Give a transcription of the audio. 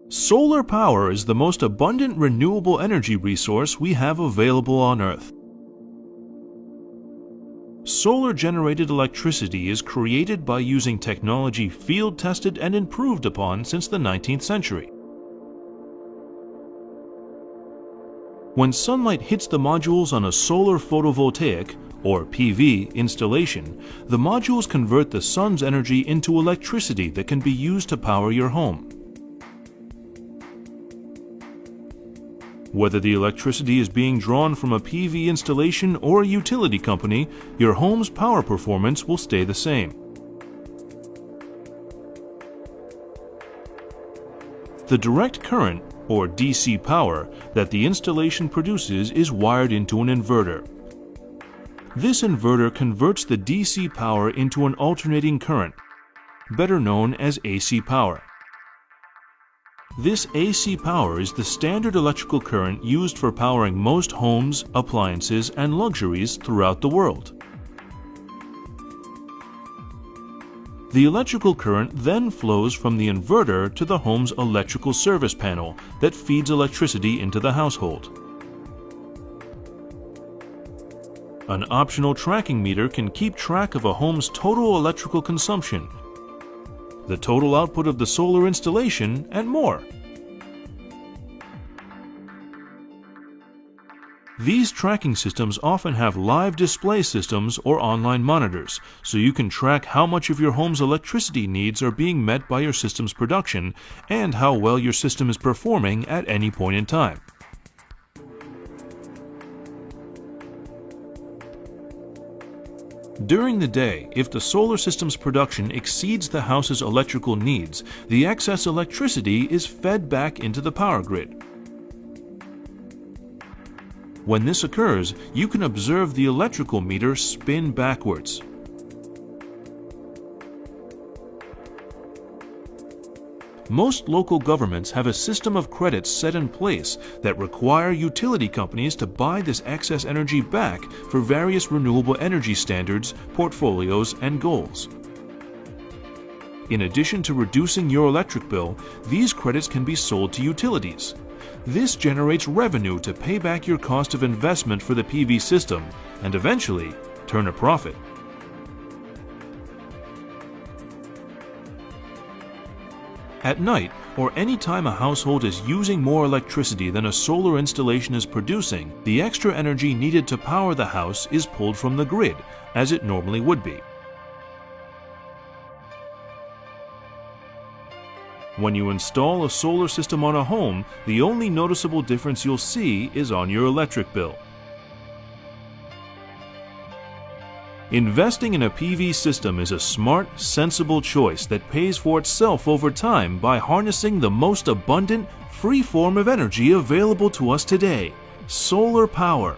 Solar power is the most abundant renewable energy resource we have available on Earth. Solar-generated electricity is created by using technology field-tested and improved upon since the 19th century. When sunlight hits the modules on a solar photovoltaic, or PV, installation, the modules convert the sun's energy into electricity that can be used to power your home. Whether the electricity is being drawn from a PV installation or a utility company, your home's power performance will stay the same. The direct current, or DC power, that the installation produces is wired into an inverter. This inverter converts the DC power into an alternating current, better known as AC power. This AC power is the standard electrical current used for powering most homes, appliances, and luxuries throughout the world. The electrical current then flows from the inverter to the home's electrical service panel that feeds electricity into the household. An optional tracking meter can keep track of a home's total electrical consumption, the total output of the solar installation, and more. These tracking systems often have live display systems or online monitors, so you can track how much of your home's electricity needs are being met by your system's production and how well your system is performing at any point in time. During the day, if the solar system's production exceeds the house's electrical needs, the excess electricity is fed back into the power grid. When this occurs, you can observe the electrical meter spin backwards. Most local governments have a system of credits set in place that require utility companies to buy this excess energy back for various renewable energy standards, portfolios, and goals. In addition to reducing your electric bill, these credits can be sold to utilities. This generates revenue to pay back your cost of investment for the PV system and eventually turn a profit. At night, or any time a household is using more electricity than a solar installation is producing, the extra energy needed to power the house is pulled from the grid, as it normally would be. When you install a solar system on a home, the only noticeable difference you'll see is on your electric bill. Investing in a PV system is a smart, sensible choice that pays for itself over time by harnessing the most abundant, free form of energy available to us today: solar power.